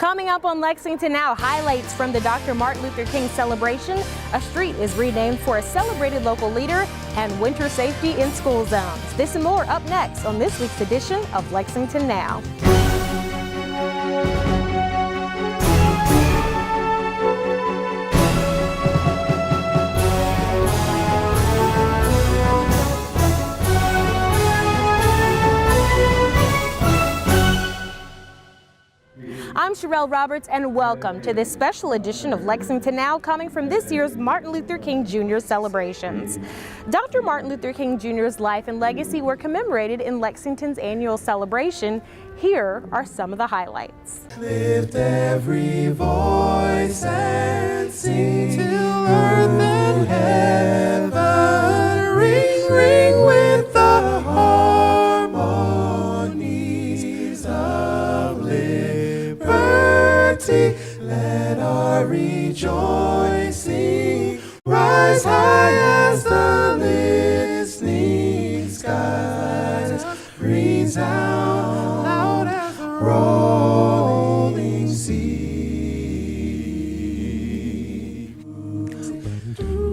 Coming up on Lexington Now, highlights from the Dr. Martin Luther King celebration. A street is renamed for a celebrated local leader, and winter safety in school zones. This and more up next on this week's edition of Lexington Now. I'm Sherelle Roberts, and welcome to this special edition of Lexington Now, coming from this year's Martin Luther King Jr. celebrations. Dr. Martin Luther King Jr.'s life and legacy were commemorated in Lexington's annual celebration. Here are some of the highlights. Lift every voice and sing till earth and heaven ring, ring with the harmonies of liberty. Let our rejoicing rise high as the listening skies resound loud as the rolling sea.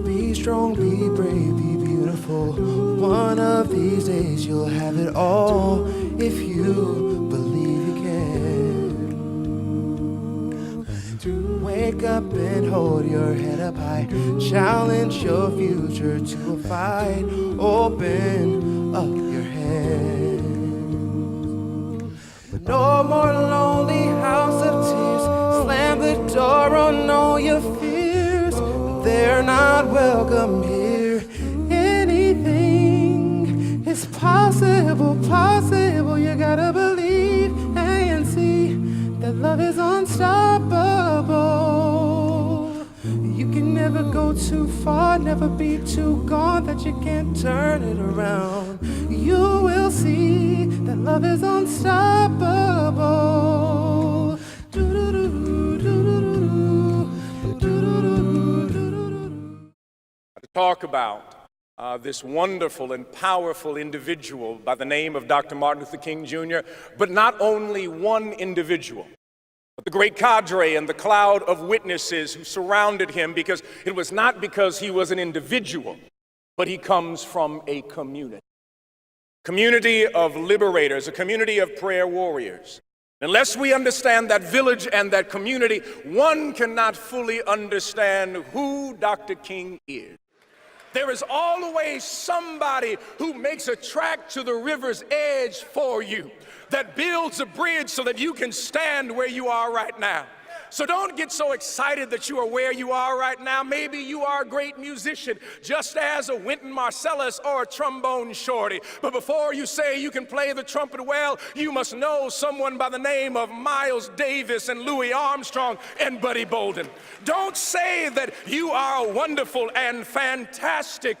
Be strong, be brave, be beautiful. One of these days you'll have it all if you believe you can. Wake up and hold your head up high. Challenge your future to a fight. Open up your head. No more lonely house of tears. Slam the door on all your fears. They're not welcome here. Anything is possible, possible. You gotta believe and see that love is unstoppable. You can never go too far, never be too gone, that you can't turn it around. You will see that love is unstoppable. To talk about this wonderful and powerful individual by the name of Dr. Martin Luther King Jr., but not only one individual, but the great cadre and the cloud of witnesses who surrounded him, because it was not because he was an individual, but he comes from a community of liberators, a community of prayer warriors. Unless we understand that village and that community, one cannot fully understand who Dr. King is. There is always somebody who makes a track to the river's edge for you, that builds a bridge so that you can stand where you are right now. So don't get so excited that you are where you are right now. Maybe you are a great musician, just as a Wynton Marsalis or a trombone shorty. But before you say you can play the trumpet well, you must know someone by the name of Miles Davis and Louis Armstrong and Buddy Bolden. Don't say that you are a wonderful and fantastic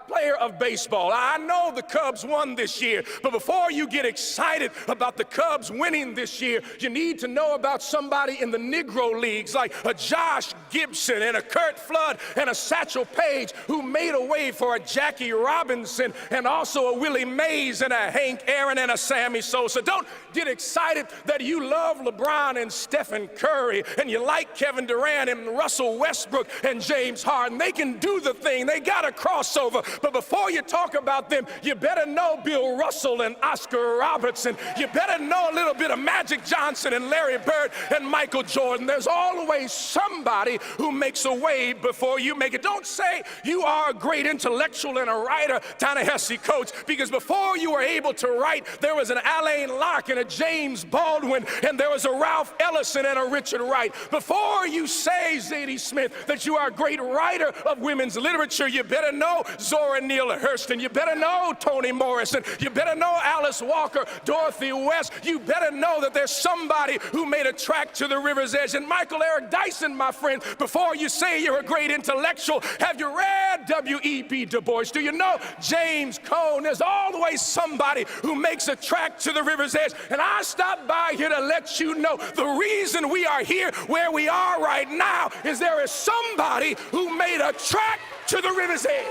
player of baseball. I know the Cubs won this year, but before you get excited about the Cubs winning this year, you need to know about somebody in the Negro leagues like a Josh Gibson and a Kurt Flood and a Satchel Paige, who made a way for a Jackie Robinson and also a Willie Mays and a Hank Aaron and a Sammy Sosa. Don't get excited that you love LeBron and Stephen Curry and you like Kevin Durant and Russell Westbrook and James Harden. They can do the thing. They got a crossover. But before you talk about them, you better know Bill Russell and Oscar Robertson. You better know a little bit of Magic Johnson and Larry Bird and Michael Jordan. There's always somebody who makes a way before you make it. Don't say you are a great intellectual and a writer, Ta-Nehisi Coates, because before you were able to write, there was an Alain Locke and a James Baldwin, and there was a Ralph Ellison and a Richard Wright. Before you say, Zadie Smith, that you are a great writer of women's literature, you better know Zora Neale Hurston. You better know Toni Morrison. You better know Alice Walker, Dorothy West. You better know that there's somebody who made a track to the river's edge. And Michael Eric Dyson, my friend, before you say you're a great intellectual, have you read W.E.B. Du Bois? Do you know James Cone? There's always somebody who makes a track to the river's edge. And I stopped by here to let you know the reason we are here where we are right now is there is somebody who made a track to the river's edge.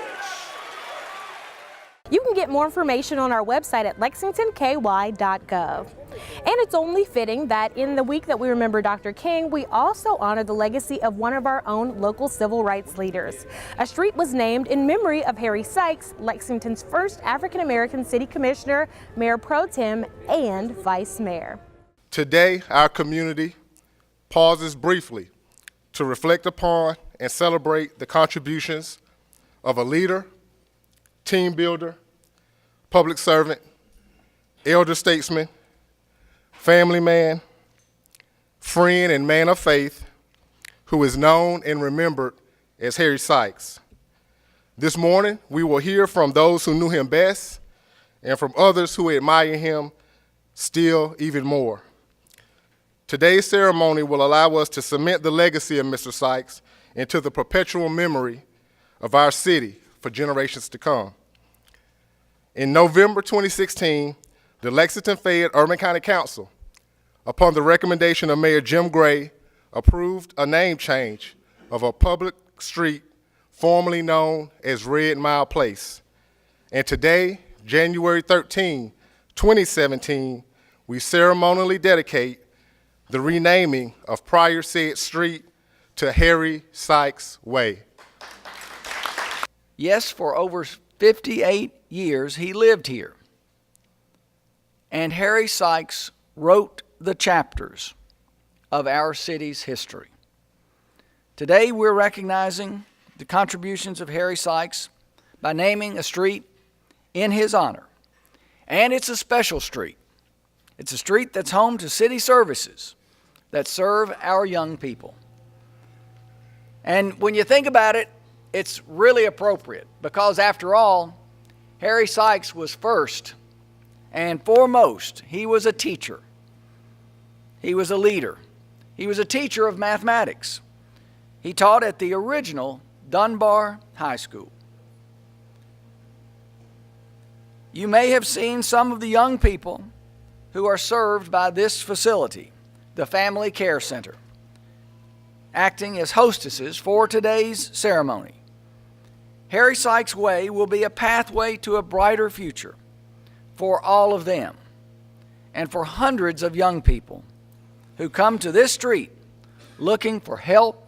You can get more information on our website at lexingtonky.gov. And it's only fitting that in the week that we remember Dr. King, we also honor the legacy of one of our own local civil rights leaders. A street was named in memory of Harry Sykes, Lexington's first African-American city commissioner, mayor pro tem, and vice mayor. Today, our community pauses briefly to reflect upon and celebrate the contributions of a leader, team builder, public servant, elder statesman, family man, friend, and man of faith who is known and remembered as Harry Sykes. This morning, we will hear from those who knew him best and from others who admire him still even more. Today's ceremony will allow us to cement the legacy of Mr. Sykes into the perpetual memory of our city for generations to come. In November 2016, the Lexington-Fayette Urban County Council, upon the recommendation of Mayor Jim Gray, approved a name change of a public street formerly known as Red Mile Place. And today, January 13, 2017, we ceremonially dedicate the renaming of prior said street to Harry Sykes Way. Yes, for over 58 years he lived here. And Harry Sykes wrote the chapters of our city's history. Today we're recognizing the contributions of Harry Sykes by naming a street in his honor. And it's a special street. It's a street that's home to city services that serve our young people. And when you think about it, it's really appropriate because, after all, Harry Sykes was first and foremost. He was a teacher. He was a leader. He was a teacher of mathematics. He taught at the original Dunbar High School. You may have seen some of the young people who are served by this facility, the Family Care Center, acting as hostesses for today's ceremony. Harry Sykes Way will be a pathway to a brighter future for all of them and for hundreds of young people who come to this street looking for help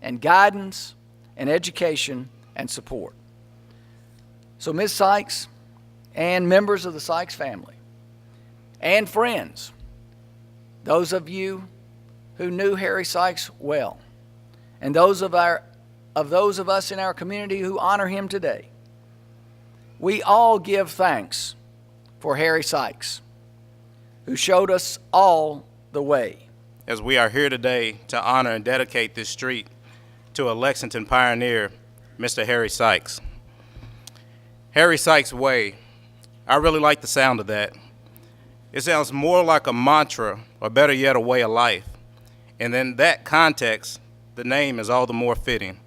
and guidance and education and support. So Ms. Sykes and members of the Sykes family and friends, those of you who knew Harry Sykes well, and those of us in our community who honor him today, we all give thanks for Harry Sykes, who showed us all the way. As we are here today to honor and dedicate this street to a Lexington pioneer, Mr. Harry Sykes. Harry Sykes Way, I really like the sound of that. It sounds more like a mantra, or better yet, a way of life. And in that context, the name is all the more fitting.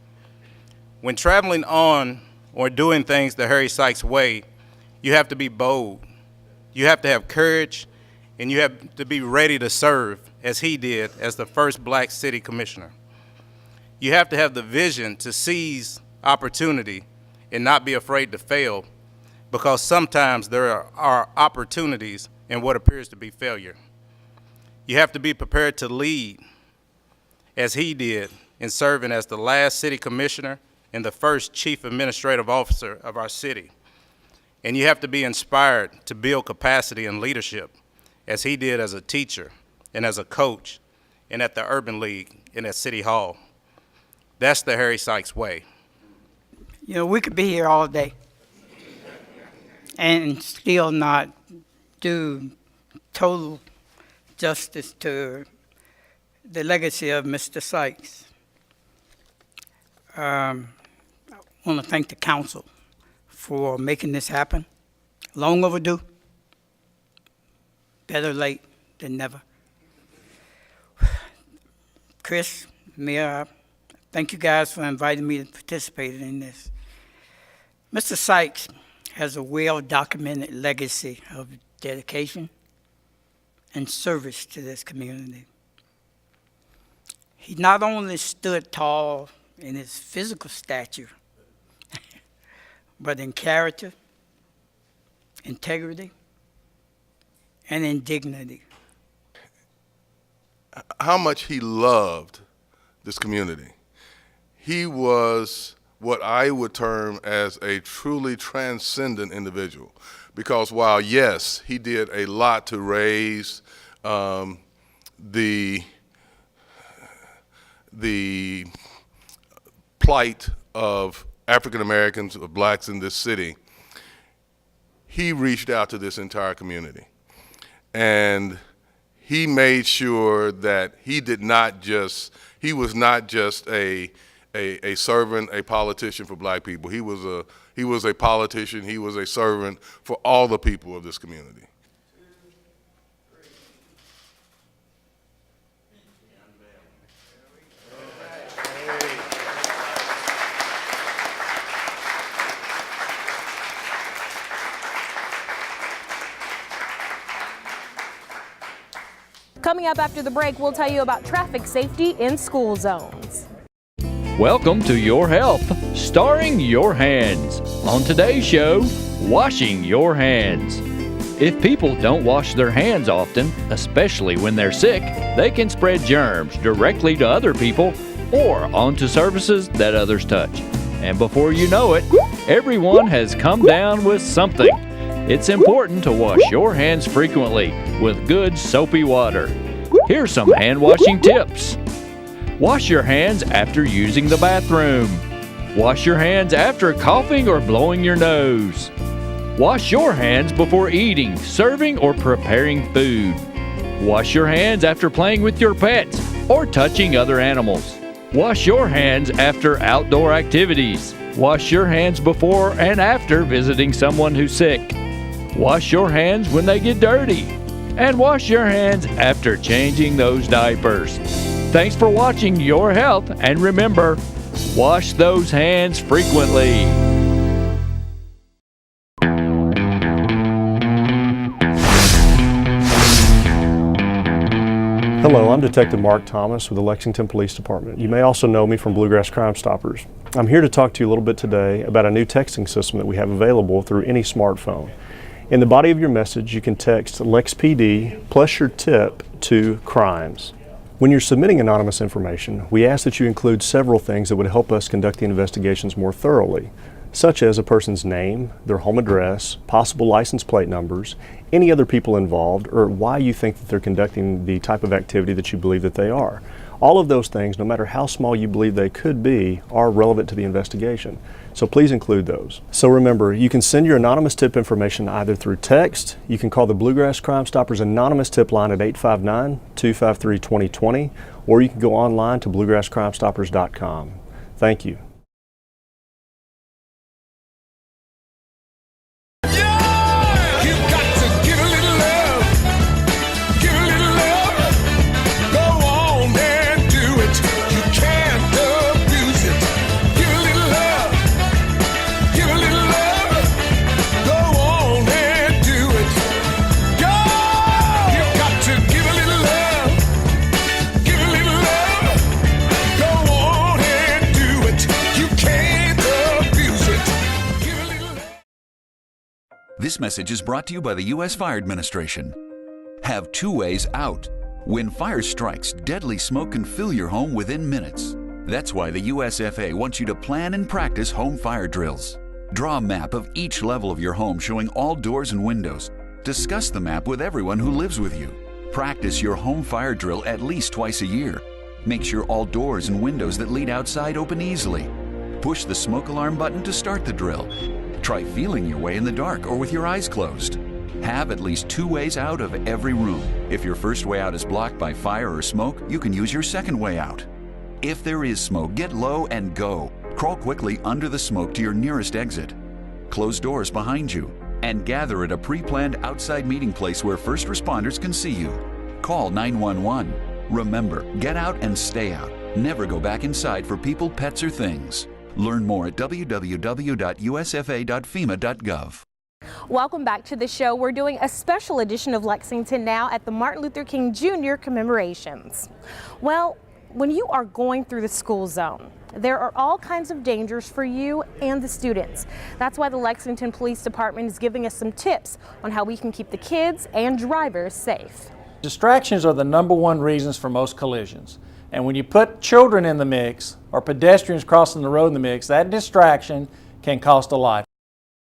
When traveling on or doing things the Harry Sykes way, you have to be bold. You have to have courage, and you have to be ready to serve, as he did as the first black city commissioner. You have to have the vision to seize opportunity and not be afraid to fail, because sometimes there are opportunities in what appears to be failure. You have to be prepared to lead, as he did in serving as the last city commissioner and the first chief administrative officer of our city. And you have to be inspired to build capacity and leadership, as he did as a teacher and as a coach and at the Urban League and at City Hall. That's the Harry Sykes way. You know, we could be here all day and still not do total justice to the legacy of Mr. Sykes. I want to thank the council for making this happen. Long overdue. Better late than never. Chris, Mayor, thank you guys for inviting me to participate in this. Mr. Sykes has a well-documented legacy of dedication and service to this community. He not only stood tall in his physical stature, but in character, integrity, and in dignity. How much he loved this community. He was what I would term as a truly transcendent individual, because while, yes, he did a lot to raise the plight of African Americans, of blacks in this city, he reached out to this entire community. And he made sure that he was not just a servant, a politician for black people. He was a politician, he was a servant for all the people of this community. Coming up after the break, we'll tell you about traffic safety in school zones. Welcome to Your Health, starring Your Hands. On today's show, washing your hands. If people don't wash their hands often, especially when they're sick, they can spread germs directly to other people or onto surfaces that others touch. And before you know it, everyone has come down with something. It's important to wash your hands frequently with good soapy water. Here's some hand washing tips. Wash your hands after using the bathroom. Wash your hands after coughing or blowing your nose. Wash your hands before eating, serving, or preparing food. Wash your hands after playing with your pets or touching other animals. Wash your hands after outdoor activities. Wash your hands before and after visiting someone who's sick. Wash your hands when they get dirty. And wash your hands after changing those diapers. Thanks for watching Your Health, and remember, wash those hands frequently. Hello, I'm Detective Mark Thomas with the Lexington Police Department. You may also know me from Bluegrass Crime Stoppers. I'm here to talk to you a little bit today about a new texting system that we have available through any smartphone. In the body of your message, you can text LexPD plus your tip to crimes. When you're submitting anonymous information, we ask that you include several things that would help us conduct the investigations more thoroughly, such as a person's name, their home address, possible license plate numbers, any other people involved, or why you think that they're conducting the type of activity that you believe that they are. All of those things, no matter how small you believe they could be, are relevant to the investigation. So please include those. So remember, you can send your anonymous tip information either through text, you can call the Bluegrass Crime Stoppers anonymous tip line at 859-253-2020, or you can go online to bluegrasscrimestoppers.com. Thank you. This message is brought to you by the U.S. Fire Administration. Have two ways out. When fire strikes, deadly smoke can fill your home within minutes. That's why the USFA wants you to plan and practice home fire drills. Draw a map of each level of your home showing all doors and windows. Discuss the map with everyone who lives with you. Practice your home fire drill at least twice a year. Make sure all doors and windows that lead outside open easily. Push the smoke alarm button to start the drill. Try feeling your way in the dark or with your eyes closed. Have at least two ways out of every room. If your first way out is blocked by fire or smoke, you can use your second way out. If there is smoke, get low and go. Crawl quickly under the smoke to your nearest exit. Close doors behind you and gather at a pre-planned outside meeting place where first responders can see you. Call 911. Remember, get out and stay out. Never go back inside for people, pets, or things. Learn more at www.usfa.fema.gov. Welcome back to the show. We're doing a special edition of Lexington Now at the Martin Luther King Jr. commemorations. Well, When you are going through the school zone, there are all kinds of dangers for you and the students. That's why the Lexington Police Department is giving us some tips on how we can keep the kids and drivers safe. Distractions are the #1 reasons for most collisions. And when you put children in the mix or pedestrians crossing the road in the mix, that distraction can cost a life.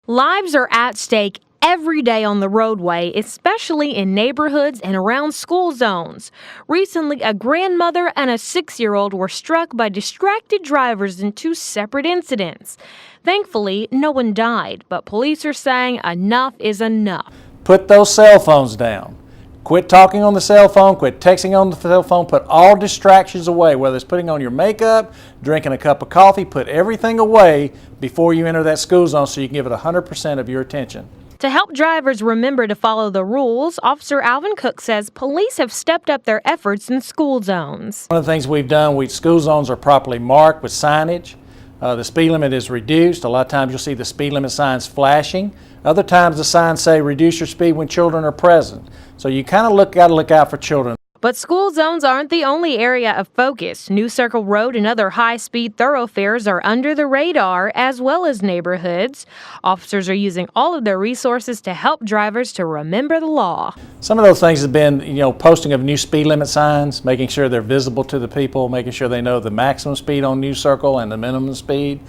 Lives are at stake every day on the roadway, especially in neighborhoods and around school zones. Recently, a grandmother and a 6-year-old were struck by distracted drivers in 2 separate incidents. Thankfully, no one died, but police are saying enough is enough. Put those cell phones down. Quit talking on the cell phone, quit texting on the cell phone, put all distractions away, whether it's putting on your makeup, drinking a cup of coffee, put everything away before you enter that school zone so you can give it 100% of your attention. To help drivers remember to follow the rules, Officer Alvin Cook says police have stepped up their efforts in school zones. One of the things we've done, school zones are properly marked with signage. The speed limit is reduced. A lot of times you'll see the speed limit signs flashing. Other times the signs say reduce your speed when children are present. So you kind of got to look out for children. But school zones aren't the only area of focus. New Circle Road and other high-speed thoroughfares are under the radar, as well as neighborhoods. Officers are using all of their resources to help drivers to remember the law. Some of those things have been, posting of new speed limit signs, making sure they're visible to the people, making sure they know the maximum speed on New Circle and the minimum speed.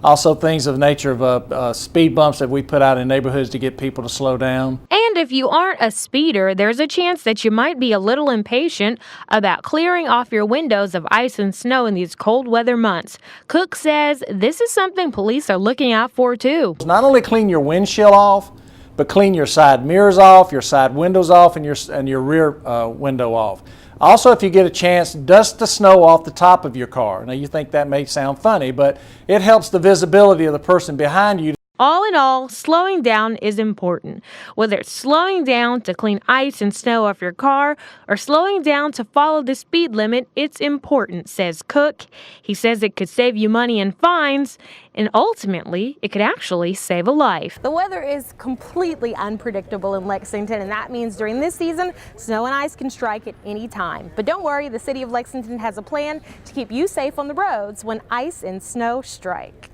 Also things of nature of speed bumps that we put out in neighborhoods to get people to slow down. And if you aren't a speeder, there's a chance that you might be a little impatient about clearing off your windows of ice and snow in these cold weather months. Cook says this is something police are looking out for too. Not only clean your windshield off, but clean your side mirrors off, your side windows off, and your rear window off. Also, if you get a chance, dust the snow off the top of your car. Now, you think that may sound funny, but it helps the visibility of the person behind you. All in all, slowing down is important. Whether it's slowing down to clean ice and snow off your car or slowing down to follow the speed limit, it's important, says Cook. He says it could save you money and fines, and ultimately, it could actually save a life. The weather is completely unpredictable in Lexington, and that means during this season, snow and ice can strike at any time. But don't worry, the city of Lexington has a plan to keep you safe on the roads when ice and snow strike.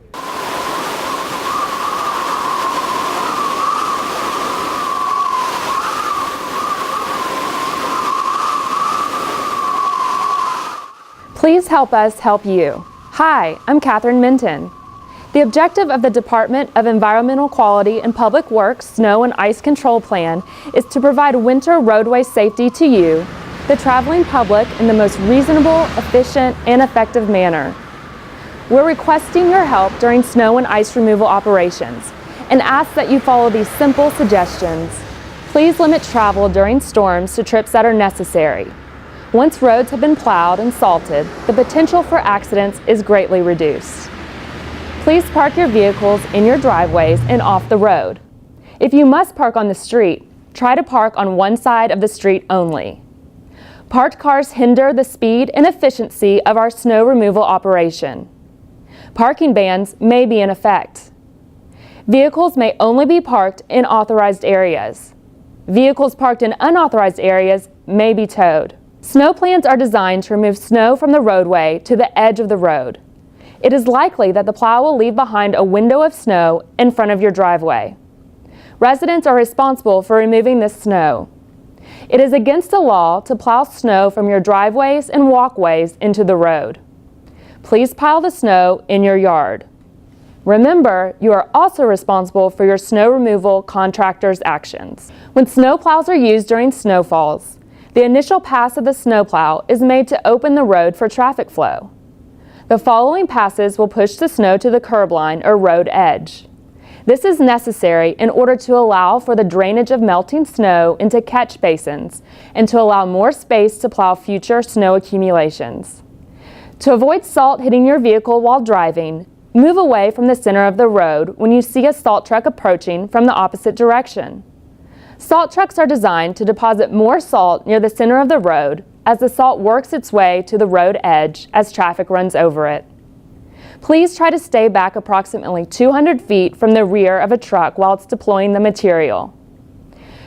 Please help us help you. Hi, I'm Catherine Minton. The objective of the Department of Environmental Quality and Public Works Snow and Ice Control Plan is to provide winter roadway safety to you, the traveling public, in the most reasonable, efficient, and effective manner. We're requesting your help during snow and ice removal operations and ask that you follow these simple suggestions. Please limit travel during storms to trips that are necessary. Once roads have been plowed and salted, the potential for accidents is greatly reduced. Please park your vehicles in your driveways and off the road. If you must park on the street, try to park on one side of the street only. Parked cars hinder the speed and efficiency of our snow removal operation. Parking bans may be in effect. Vehicles may only be parked in authorized areas. Vehicles parked in unauthorized areas may be towed. Snow plans are designed to remove snow from the roadway to the edge of the road. It is likely that the plow will leave behind a window of snow in front of your driveway. Residents are responsible for removing this snow. It is against the law to plow snow from your driveways and walkways into the road. Please pile the snow in your yard. Remember, you are also responsible for your snow removal contractor's actions. When snow plows are used during snowfalls, the initial pass of the snowplow is made to open the road for traffic flow. The following passes will push the snow to the curb line or road edge. This is necessary in order to allow for the drainage of melting snow into catch basins and to allow more space to plow future snow accumulations. To avoid salt hitting your vehicle while driving, move away from the center of the road when you see a salt truck approaching from the opposite direction. Salt trucks are designed to deposit more salt near the center of the road as the salt works its way to the road edge as traffic runs over it. Please try to stay back approximately 200 feet from the rear of a truck while it's deploying the material.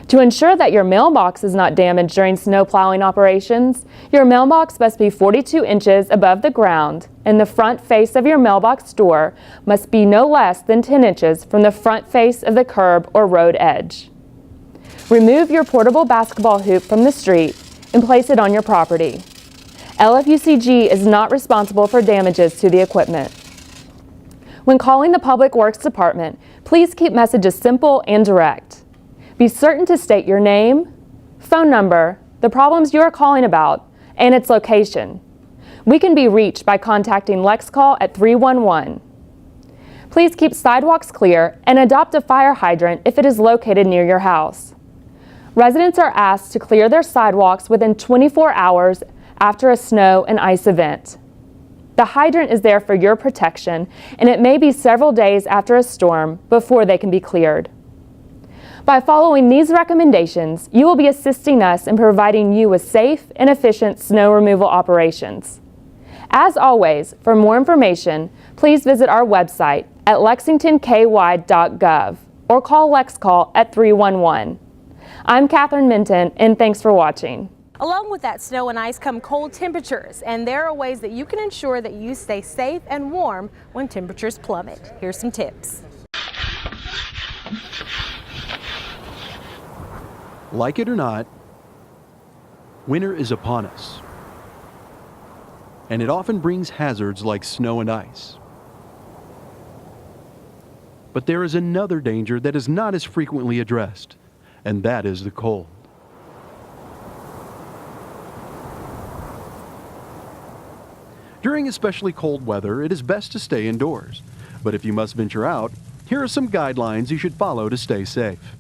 To ensure that your mailbox is not damaged during snow plowing operations, your mailbox must be 42 inches above the ground, and the front face of your mailbox door must be no less than 10 inches from the front face of the curb or road edge. Remove your portable basketball hoop from the street and place it on your property. LFUCG is not responsible for damages to the equipment. When calling the Public Works Department, please keep messages simple and direct. Be certain to state your name, phone number, the problems you are calling about, and its location. We can be reached by contacting LexCall at 311. Please keep sidewalks clear and adopt a fire hydrant if it is located near your house. Residents are asked to clear their sidewalks within 24 hours after a snow and ice event. The hydrant is there for your protection, and it may be several days after a storm before they can be cleared. By following these recommendations, you will be assisting us in providing you with safe and efficient snow removal operations. As always, for more information, please visit our website at lexingtonky.gov or call LexCall at 311. I'm Catherine Minton, and thanks for watching. Along with that snow and ice come cold temperatures, and there are ways that you can ensure that you stay safe and warm when temperatures plummet. Here's some tips. Like it or not, winter is upon us, and it often brings hazards like snow and ice. But there is another danger that is not as frequently addressed, and that is the cold. During especially cold weather, it is best to stay indoors, but if you must venture out, here are some guidelines you should follow to stay safe.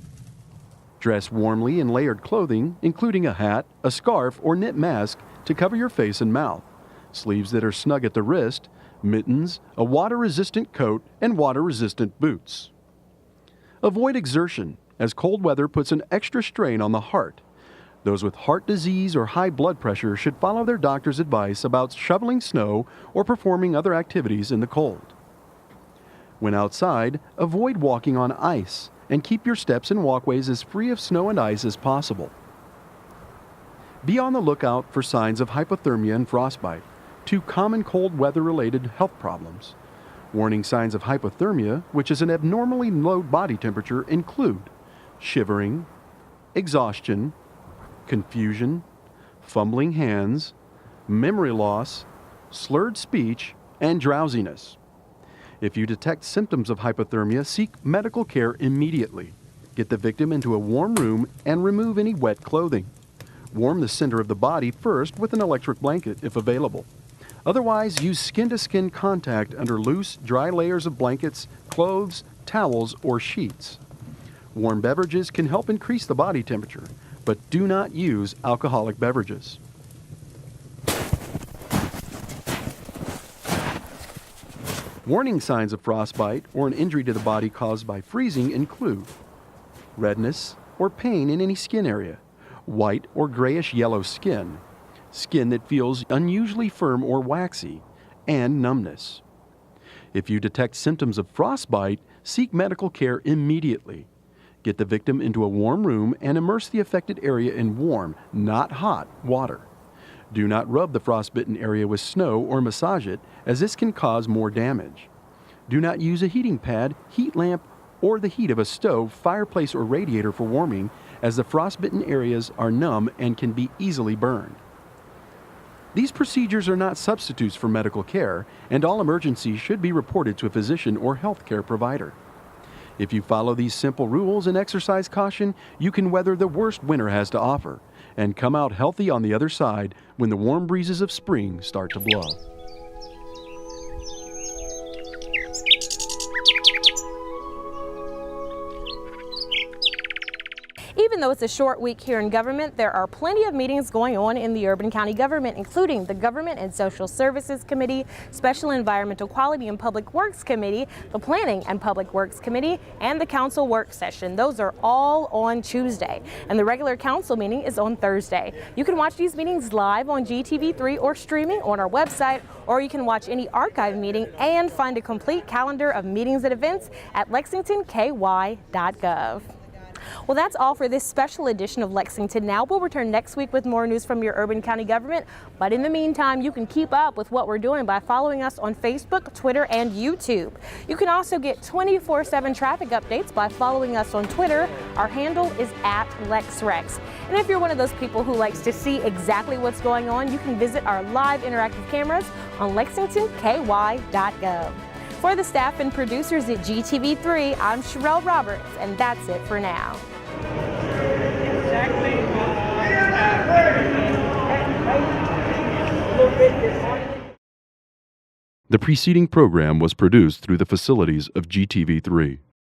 Dress warmly in layered clothing, including a hat, a scarf, or knit mask to cover your face and mouth, sleeves that are snug at the wrist, mittens, a water-resistant coat, and water-resistant boots. Avoid exertion, as cold weather puts an extra strain on the heart. Those with heart disease or high blood pressure should follow their doctor's advice about shoveling snow or performing other activities in the cold. When outside, avoid walking on ice, and keep your steps and walkways as free of snow and ice as possible. Be on the lookout for signs of hypothermia and frostbite, two common cold weather-related health problems. Warning signs of hypothermia, which is an abnormally low body temperature, include shivering, exhaustion, confusion, fumbling hands, memory loss, slurred speech, and drowsiness. If you detect symptoms of hypothermia, seek medical care immediately. Get the victim into a warm room and remove any wet clothing. Warm the center of the body first with an electric blanket if available. Otherwise, use skin-to-skin contact under loose, dry layers of blankets, clothes, towels, or sheets. Warm beverages can help increase the body temperature, but do not use alcoholic beverages. Warning signs of frostbite or an injury to the body caused by freezing include redness or pain in any skin area, white or grayish-yellow skin, skin that feels unusually firm or waxy, and numbness. If you detect symptoms of frostbite, seek medical care immediately. Get the victim into a warm room and immerse the affected area in warm, not hot, water. Do not rub the frostbitten area with snow or massage it, as this can cause more damage. Do not use a heating pad, heat lamp, or the heat of a stove, fireplace, or radiator for warming, as the frostbitten areas are numb and can be easily burned. These procedures are not substitutes for medical care, and all emergencies should be reported to a physician or healthcare provider. If you follow these simple rules and exercise caution, you can weather the worst winter has to offer and come out healthy on the other side when the warm breezes of spring start to blow. Even though it's a short week here in government, there are plenty of meetings going on in the urban county government, including the Government and Social Services Committee, Special Environmental Quality and Public Works Committee, the Planning and Public Works Committee, and the Council Work Session. Those are all on Tuesday, and the regular council meeting is on Thursday. You can watch these meetings live on GTV3 or streaming on our website, or you can watch any archive meeting and find a complete calendar of meetings and events at lexingtonky.gov. Well, that's all for this special edition of Lexington Now. We'll return next week with more news from your urban county government. But in the meantime, you can keep up with what we're doing by following us on Facebook, Twitter, and YouTube. You can also get 24/7 traffic updates by following us on Twitter. Our handle is @LexRex. And if you're one of those people who likes to see exactly what's going on, you can visit our live interactive cameras on lexingtonky.gov. For the staff and producers at GTV3, I'm Sherelle Roberts, and that's it for now. The preceding program was produced through the facilities of GTV3.